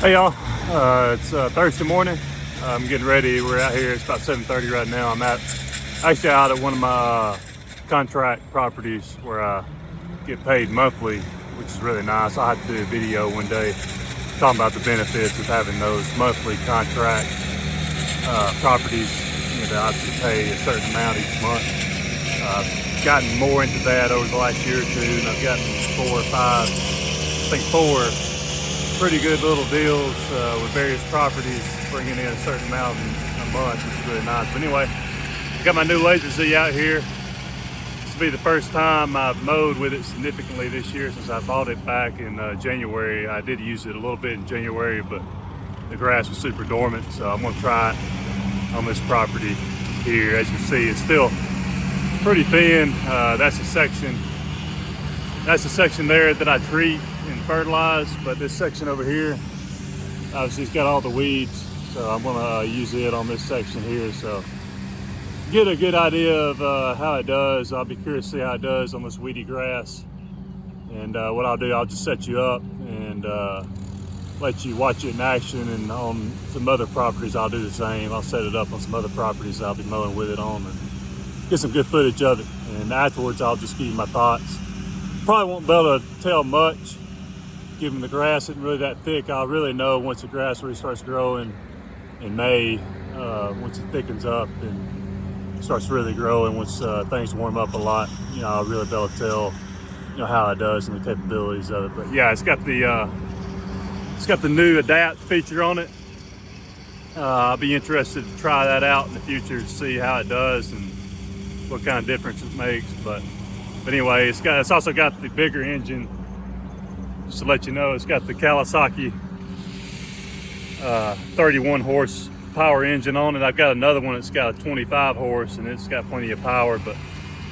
Hey y'all, it's Thursday morning. I'm getting ready. We're out here. It's about 7:30 right now. I'm actually out at one of my contract properties where I get paid monthly, which is really nice. I'll have to do a video one day talking about the benefits of having those monthly contract properties. You know, I have to pay a certain amount each month. I've gotten more into that over the last year or two, and I've gotten 4 or 5, I think 4 pretty good little deals with various properties, bringing in a certain amount a month, which is really nice. But anyway, I got my new Lazor Z out here. This will be the first time I've mowed with it significantly this year since I bought it back in January. I did use it a little bit in January, but the grass was super dormant, so I'm going to try it on this property here. As you can see, it's still pretty thin. That's the section there that I treat and fertilize, but this section over here, obviously it's got all the weeds, so I'm gonna use it on this section here, so get a good idea of how it does. I'll be curious to see how it does on this weedy grass, and what I'll do, I'll just set you up and let you watch it in action, and on some other properties I'll do the same. I'll set it up on some other properties I'll be mowing with it on and get some good footage of it, and afterwards I'll just give you my thoughts. Probably won't be able to tell much given the grass isn't really that thick. I'll really know once the grass really starts growing in May, once it thickens up and starts really growing, once things warm up a lot, you know, I'll really be able to tell, you know, how it does and the capabilities of it. But yeah, it's got the new adapt feature on it. I'll be interested to try that out in the future to see how it does and what kind of difference it makes. But anyway, it's also got the bigger engine. Just to let you know, it's got the Kawasaki 31 horse power engine on it. I've got another one that's got a 25 horse and it's got plenty of power, but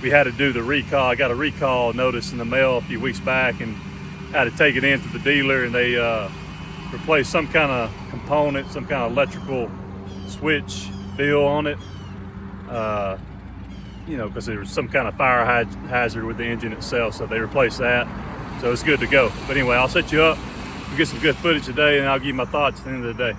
we had to do the recall. I got a recall notice in the mail a few weeks back and had to take it into the dealer, and they replaced some kind of component, some kind of electrical switch deal on it. You know, because there was some kind of fire hazard with the engine itself, so they replaced that. So it's good to go. But anyway, I'll set you up. We'll get some good footage today, and I'll give you my thoughts at the end of the day.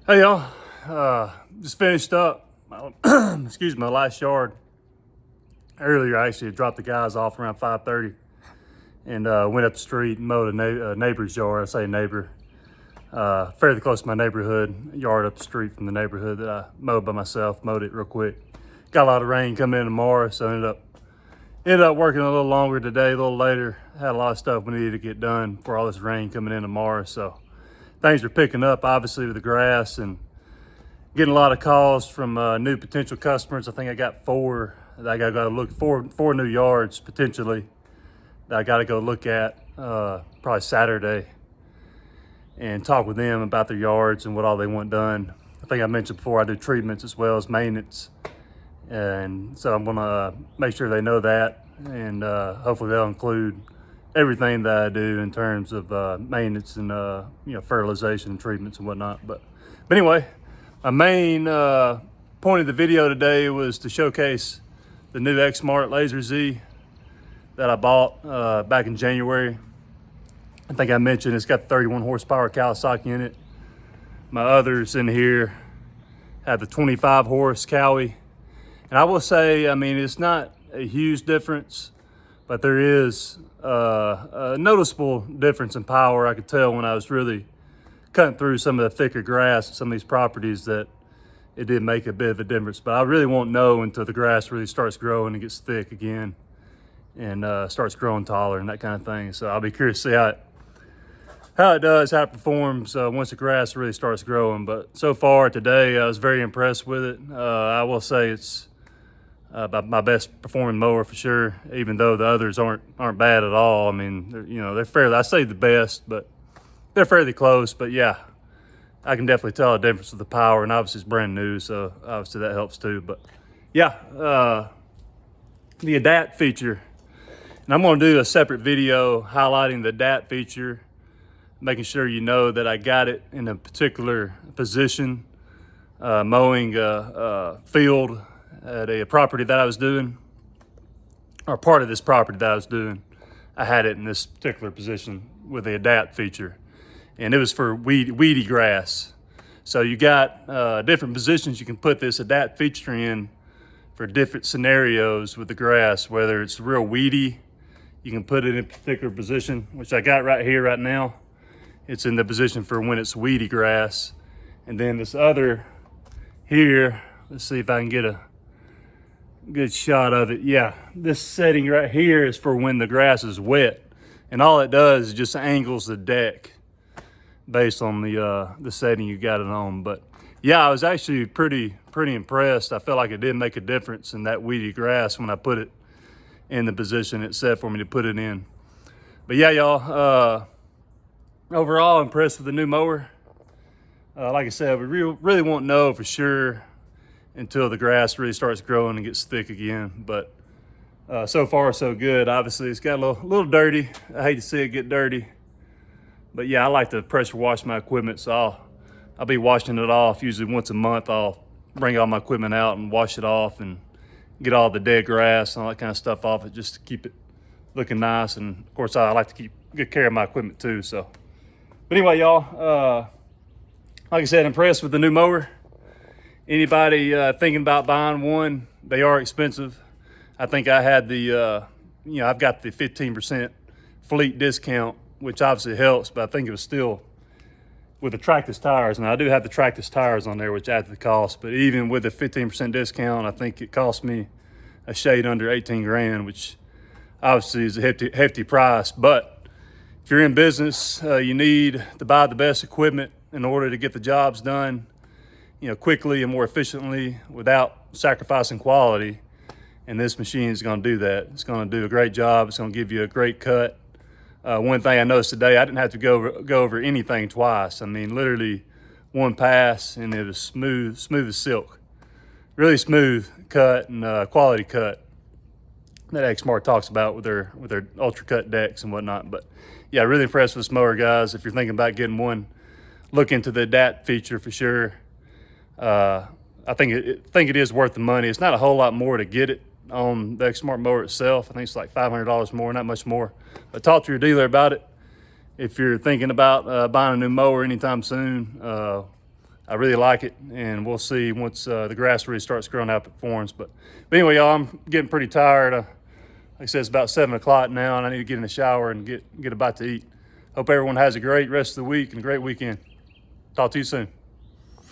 Hey y'all, just finished up excuse me, my last yard. Earlier I actually dropped the guys off around 5:30 and went up the street and mowed a neighbor's yard. I say neighbor, fairly close to my neighborhood, yard up the street from the neighborhood that I mowed by myself, mowed it real quick. Got a lot of rain coming in tomorrow, so ended up working a little longer today, a little later. Had a lot of stuff we needed to get done for all this rain coming in tomorrow, so things are picking up obviously with the grass and getting a lot of calls from new potential customers. I think I got four that I got to go look for, four new yards potentially that I got to go look at probably Saturday and talk with them about their yards and what all they want done. I think I mentioned before I do treatments as well as maintenance, and so I'm gonna make sure they know that, and hopefully they'll include everything that I do in terms of maintenance and fertilization and treatments and whatnot. But anyway, my main point of the video today was to showcase the new Exmark Lazor Z that I bought back in January. I think I mentioned it's got 31 horsepower Kawasaki in it. My others in here have the 25 horse Cowie. And I will say, I mean, it's not a huge difference, but there is a noticeable difference in power. I could tell when I was really cutting through some of the thicker grass at some of these properties that it did make a bit of a difference. But I really won't know until the grass really starts growing and gets thick again and starts growing taller and that kind of thing. So I'll be curious to see how it does, how it performs once the grass really starts growing. But so far today, I was very impressed with it. I will say it's my best performing mower for sure, even though the others aren't bad at all. I mean, they're fairly, I say the best, but they're fairly close. But yeah, I can definitely tell a difference with the power, and obviously it's brand new, so obviously that helps too. But yeah, the adapt feature, and I'm going to do a separate video highlighting the adapt feature, making sure you know that I got it in a particular position, mowing a field at a property that I was doing, or part of this property that I was doing. I had it in this particular position with the adapt feature, and it was for weedy grass. So you got different positions you can put this adapt feature in for different scenarios with the grass. Whether it's real weedy, you can put it in a particular position, which I got right here right now. It's in the position for when it's weedy grass. And then this other here, let's see if I can get a good shot of it. Yeah, this setting right here is for when the grass is wet, and all it does is just angles the deck based on the setting you got it on. But yeah, I was actually pretty impressed. I felt like it did make a difference in that weedy grass when I put it in the position it set for me to put it in. But yeah, y'all, overall impressed with the new mower. Like I said, we really won't know for sure until the grass really starts growing and gets thick again. But so far so good. Obviously it's got a little dirty. I hate to see it get dirty, but yeah, I like to pressure wash my equipment, so I'll be washing it off usually once a month. I'll bring all my equipment out and wash it off and get all the dead grass and all that kind of stuff off it, just to keep it looking nice. And of course I like to keep good care of my equipment too. So but anyway, y'all, like I said, impressed with the new mower. Anybody thinking about buying one, they are expensive. I think I had the, I've got the 15% fleet discount, which obviously helps, but I think it was still with the Tractus tires. And I do have the Tractus tires on there, which add to the cost. But even with the 15% discount, I think it cost me a shade under 18 grand, which obviously is a hefty price. But if you're in business, you need to buy the best equipment in order to get the jobs done, quickly and more efficiently without sacrificing quality. And this machine is going to do that. It's going to do a great job. It's going to give you a great cut. One thing I noticed today, I didn't have to go over anything twice. I mean, literally one pass and it was smooth as silk. Really smooth cut and quality cut that Exmark talks about with their ultra cut decks and whatnot. But yeah, really impressed with this mower, guys. If you're thinking about getting one, look into the adapt feature for sure. I think it is worth the money. It's not a whole lot more to get it on the Exmark mower itself. I think it's like $500 more, not much more. But talk to your dealer about it. If you're thinking about buying a new mower anytime soon, I really like it, and we'll see once the grass really starts growing out at forms. But anyway, y'all, I'm getting pretty tired. Like I said, it's about 7 o'clock now, and I need to get in the shower and get a bite to eat. Hope everyone has a great rest of the week and a great weekend. Talk to you soon.